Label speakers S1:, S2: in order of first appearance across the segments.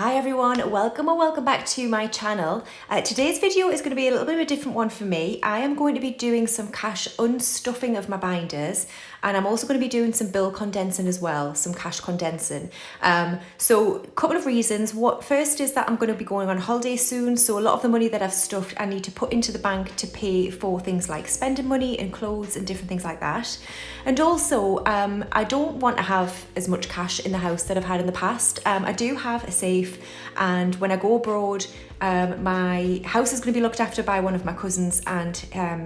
S1: Hi everyone, welcome or welcome back to my channel. Today's video is going to be a little bit of a different one for me. I am going to be doing some cash unstuffing of my binders, and I'm also going to be doing some bill condensing as well, some cash condensing. So a couple of reasons. First is that I'm going to be going on holiday soon, so a lot of the money that I've stuffed I need to put into the bank to pay for things like spending money and clothes and different things like that. And also I don't want to have as much cash in the house that I've had in the past. I do have a safe, and when I go abroad, my house is going to be looked after by one of my cousins and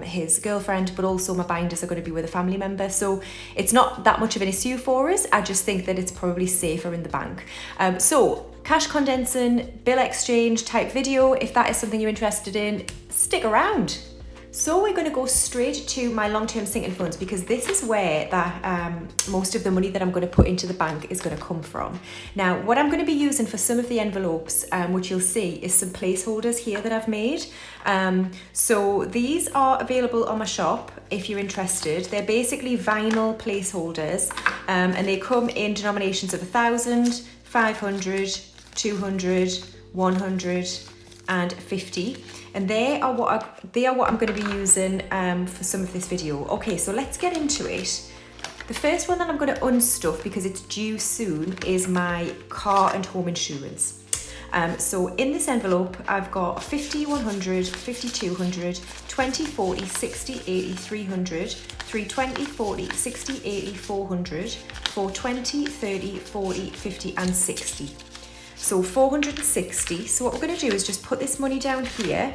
S1: his girlfriend, but also my binders are going to be with a family member, so it's not that much of an issue for us. I just think that it's probably safer in the bank. So cash condensing, bill exchange type video, if that is something you're interested in, stick around. So we're going to go straight to my long-term sinking funds, because this is where most of the money that I'm going to put into the bank is going to come from. Now, what I'm going to be using for some of the envelopes, which you'll see, is some placeholders here that I've made. So these are available on my shop if you're interested. They're basically vinyl placeholders, and they come in denominations of 1,000, 500, 200, 100 and 50. And they are what I'm going to be using for some of this video. Okay, so let's get into it. The first one that I'm going to unstuff, because it's due soon, is my car and home insurance. So in this envelope, I've got 50, 100, 50, 200, 20, 40, 60, 80, 300, 320, 40, 60, 80, 400, 420, 30, 40, 50 and 60. So 460. So what we're going to do is just put this money down here,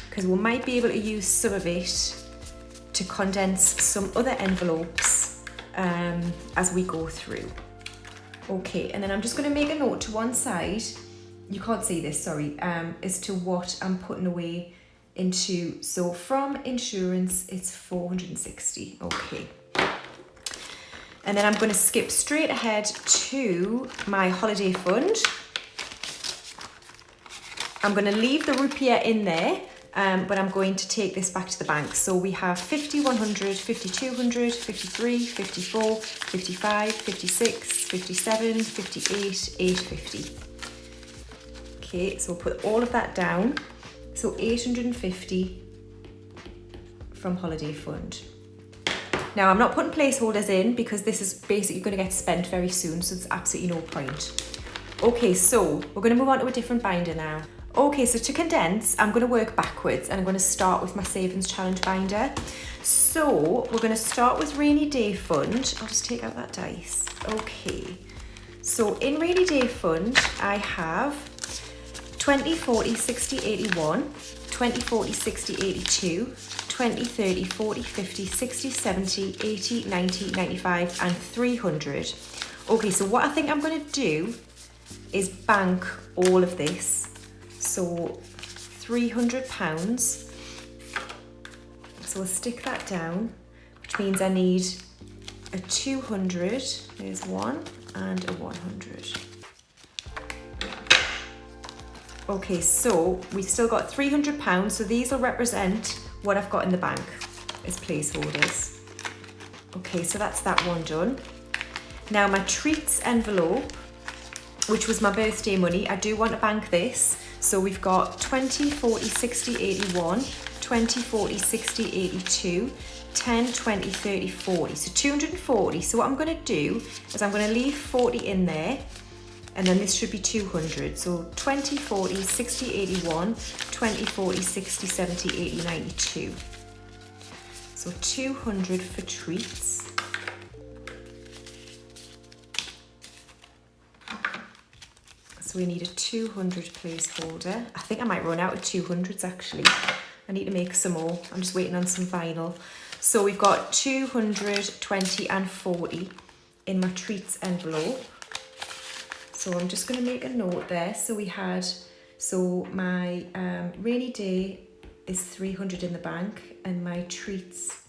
S1: because we might be able to use some of it to condense some other envelopes as we go through. Okay, and then I'm just going to make a note to one side. You can't see this, sorry, as to what I'm putting away into. So from insurance, it's 460. Okay. And then I'm going to skip straight ahead to my holiday fund. I'm going to leave the rupiah in there, but I'm going to take this back to the bank. So we have 50, 100, 50, 200, 53, 54, 55, 56, 57, 58, 850. Okay, so we'll put all of that down. So 850 from holiday fund. Now I'm not putting placeholders in because this is basically going to get spent very soon, so there's absolutely no point. Okay, so we're going to move on to a different binder now. Okay, so to condense, I'm going to work backwards, and I'm going to start with my Savings Challenge binder. So we're going to start with Rainy Day Fund. I'll just take out that dice. Okay, so in Rainy Day Fund, I have 20, 40, 60, 81, 20, 40, 60, 82, 20, 30, 40, 50, 60, 70, 80, 90, 95 and 300. Okay, so what I think I'm going to do is bank all of this. So £300. So we'll stick that down, which means I need a 200. There's one, and a 100. Okay, so we've still got £300. So these will represent what I've got in the bank as placeholders. Okay, so that's that one done. Now my treats envelope, which was my birthday money, I do want to bank this. So we've got 20, 40, 60, 81, 20, 40, 60, 82, 10, 20, 30, 40. So 240. So what I'm going to do is I'm going to leave 40 in there, and then this should be 200. So 20, 40, 60, 81, 20, 40, 60, 70, 80, 92. So 200 for treats. So we need a 200 placeholder. I think I might run out of 200s actually. I need to make some more. I'm just waiting on some vinyl. So we've got 200, 20 and 40 in my treats envelope. So I'm just going to make a note there. So my rainy day is 300 in the bank, and my treats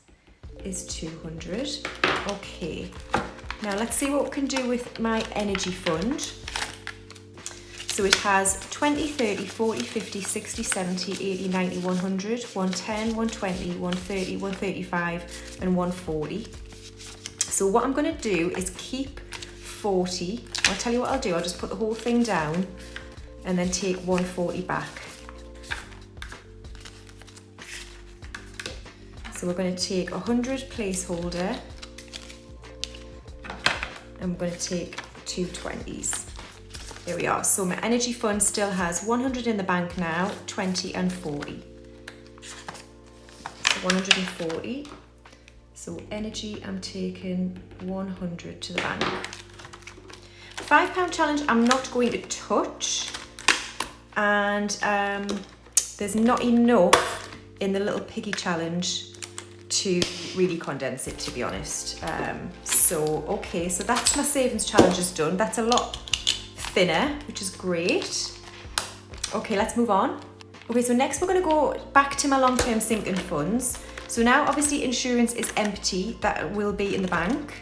S1: is 200. Okay, now let's see what we can do with my energy fund. So it has 20, 30, 40, 50, 60, 70, 80, 90, 100, 110, 120, 130, 135 and 140. So what I'm going to do is keep 40. I'll tell you what I'll do. I'll just put the whole thing down and then take 140 back. So we're going to take 100 placeholder, and we're going to take 2 20s. There we are. So my energy fund still has 100 in the bank now, 20 and 40. So 140. So energy, I'm taking 100 to the bank. £5 challenge I'm not going to touch, and there's not enough in the little piggy challenge to really condense it, to be honest. Okay, so that's my savings challenge is done. That's a lot thinner, which is great. Okay, let's move on. Okay, so next we're going to go back to my long-term sinking funds. So now obviously insurance is empty, that will be in the bank.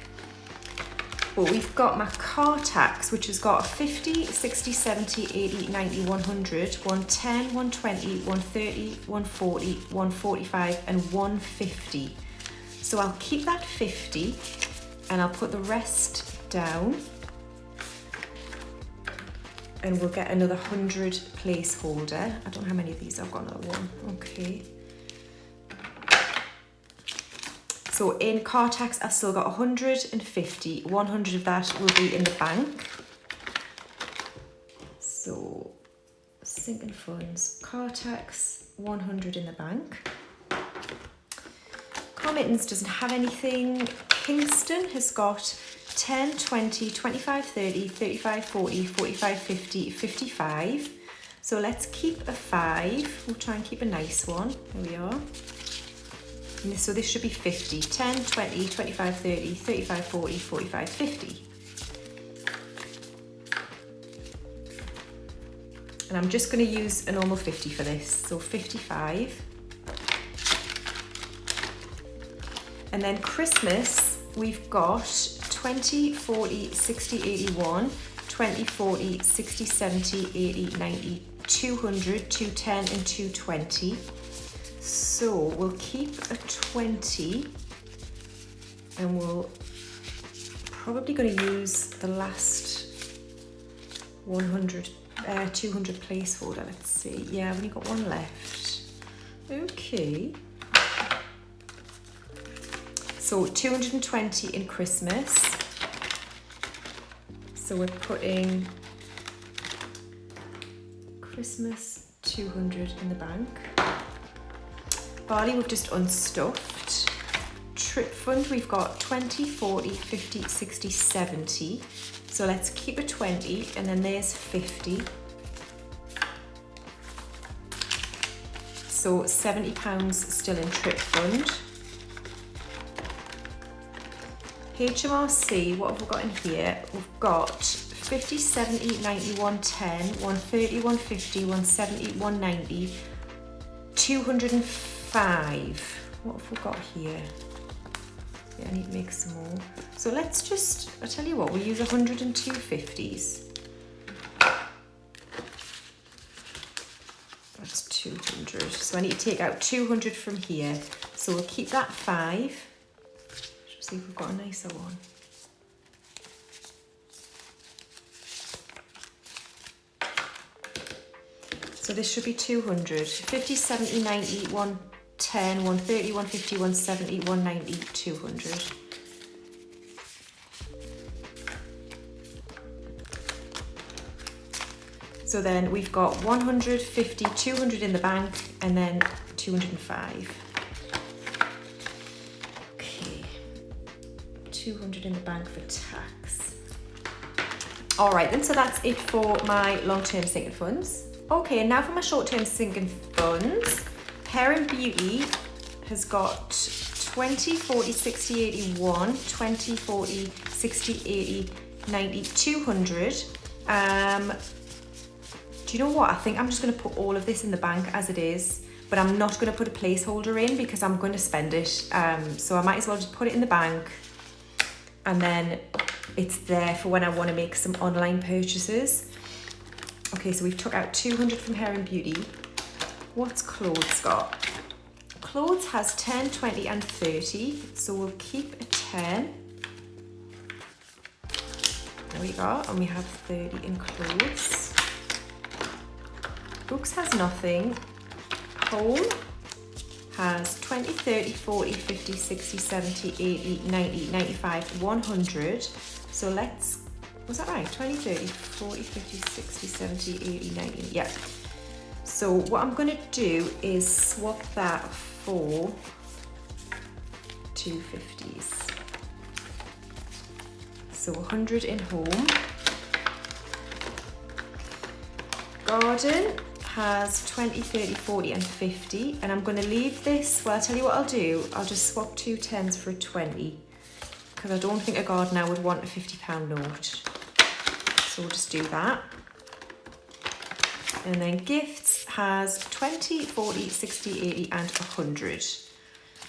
S1: But we've got my car tax, which has got 50, 60, 70, 80, 90, 100, 110, 120, 130, 140, 145 and 150. So I'll keep that 50 and I'll put the rest down, and we'll get another 100 placeholder. I don't know how many of these I've got, another one. Okay. So in car tax, I've still got 150. 100 of that will be in the bank. So sinking funds, car tax, 100 in the bank. Car maintenance doesn't have anything. Kingston has got 10, 20, 25, 30, 35, 40, 45, 50, 55. So let's keep a 5. We'll try and keep a nice one. There we are. So this should be 50, 10, 20, 25, 30, 35, 40, 45, 50. And I'm just going to use a normal 50 for this, so 55. And then Christmas, we've got 20, 40, 60, 81, 20, 40, 60, 70, 80, 90, 200, 210 and 220. So we'll keep a 20, and we'll probably going to use the last 200 placeholder. Let's see. Yeah, I've only got one left. Okay. So 220 in Christmas. So we're putting Christmas 200 in the bank. Barley we've just unstuffed. Trip fund we've got 20, 40, 50, 60, 70. So let's keep a 20, and then there's 50. So £70 still in trip fund. HMRC, what have we got in here? We've got 50, 70, 90, 110, 130, 150, 170, 190, 205. What have we got here? Yeah, I need to make some more. So let's just, I'll tell you what, we'll use 102 50s. That's 200. So I need to take out 200 from here. So we'll keep that 5. Let's see if we've got a nicer one. So this should be 200. 50, 70, 90, 110, 130, 150, 170, 190, 200. So then we've got 150, 200 in the bank, and then 205. Okay, 200 in the bank for tax. All right then, so that's it for my long-term sinking funds. Okay, and now for my short-term sinking funds. Hair and Beauty has got 20, 40, 60, 81, 20, 40, 60, 80, 90, 200. Do you know what? I think I'm just going to put all of this in the bank as it is, but I'm not going to put a placeholder in because I'm going to spend it. So I might as well just put it in the bank, and then it's there for when I want to make some online purchases. Okay, so we've took out 200 from Hair and Beauty. What's clothes got? Clothes has 10, 20 and 30, so we'll keep a 10. There we go, and we have 30 in clothes. Books has nothing. Home has 20, 30, 40, 50, 60, 70, 80, 90, 95, 100. So let's, was that right? 20, 30, 40, 50, 60, 70, 80, 90, yeah. So what I'm gonna do is swap that for 250s. So 100 in home. Garden has 20, 30, 40 and 50, and I'm going to leave this, well, I'll tell you what I'll do, I'll just swap 2 10s for a 20, because I don't think a gardener would want a £50 note. So we'll just do that. And then gifts has 20, 40, 60, 80 and 100.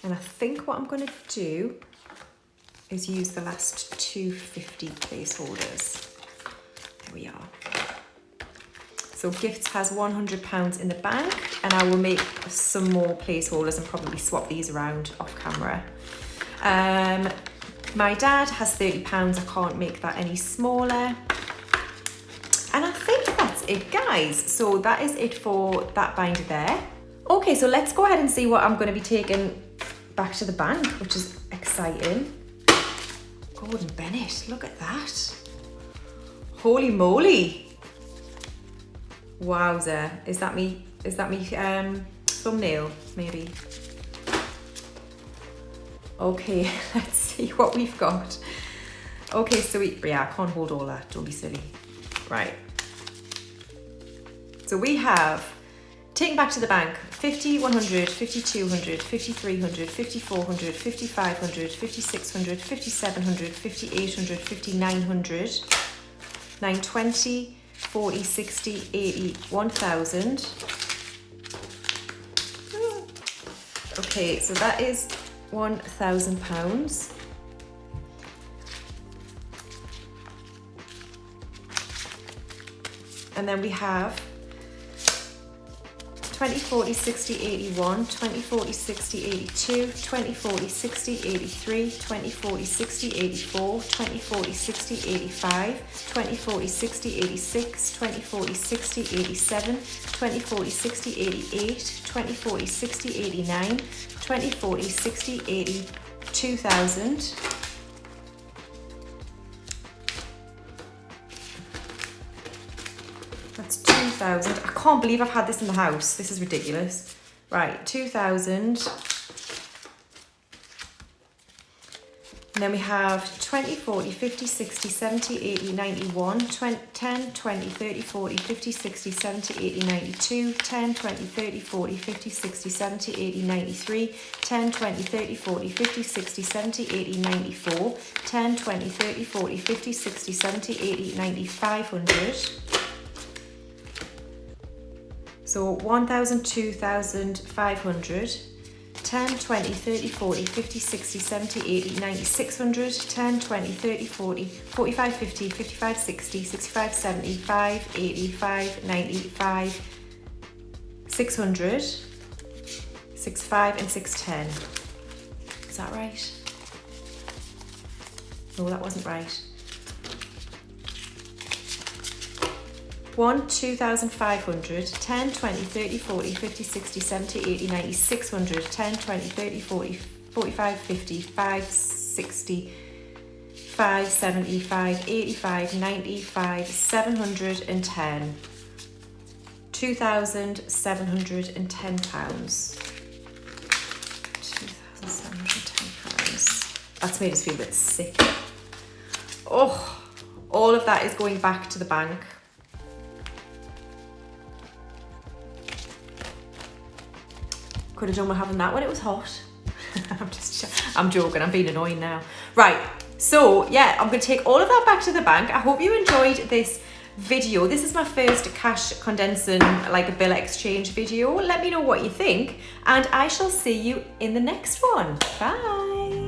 S1: And I think what I'm going to do is use the last 250 placeholders. There we are. So gifts has £100 in the bank, and I will make some more placeholders and probably swap these around off camera. My dad has £30, I can't make that any smaller. And I think that's it, guys. So that is it for that binder there. Okay, so let's go ahead and see what I'm going to be taking back to the bank, which is exciting. Gordon Bennett, look at that. Holy moly. Wowzer, is that me thumbnail, maybe? Okay, let's see what we've got. Okay, so yeah, I can't hold all that, don't be silly. Right. So we have, taking back to the bank, 50, 100, 50, 200, 50, 300, 50, 400, 50, 500, 50, 600, 50, 700, 50, 800, 50, 900, 920, 40, 60, 80, 1000. Okay, so that is £1,000. And then we have 20, 40, 60, 81, 20, 40, 60, 82, 20, 40, 60, 83, 20, 40, 60, 84, 20, 40, 60, 85, 20, 40, 60, 86, 20, 40, 60, 87, 20, 40, 60, 88, 20, 40, 60, 89, 20, 40, 60, 80, 2000. That's 2,000. I can't believe I've had this in the house. This is ridiculous. Right, 2,000. And then we have 20, 40, 50, 60, 70, 80, 91, 20, 10, 20, 30, 40, 50, 60, 70, 80, 92, 10, 20, 30, 40, 50, 60, 70, 80, 93, 10, 20, 30, 40, 50, 60, 70, 80, 94, 10, 20, 30, 40, 50, 60, 70, 80, 90, 500. So 1,000, 2,500, 10, 20, 30, 40, 50, 60, 70, 80, 90, 600, 10, 20, 30, 40, 45, 50, 55, 60, 65, 75, 85, 95, 600, 65 and 610. Is that right? No, that wasn't right. 1, 2,500, 10, 20, 30, 40, 50, 60, 70, 80, 90, 600, 10, 20, 30, 40, 45, 50, 5, 60, 5, 75, 85, 95, 710, £2,710. £2,710. That's made us feel a bit sick. Oh, all of that is going back to the bank. Could have done with having that when it was hot. I'm joking, I'm being annoying now. Right, so yeah, I'm gonna take all of that back to the bank. I hope you enjoyed this video. This is my first cash condensing, like a bill exchange video. Let me know what you think, and I shall see you in the next one. Bye.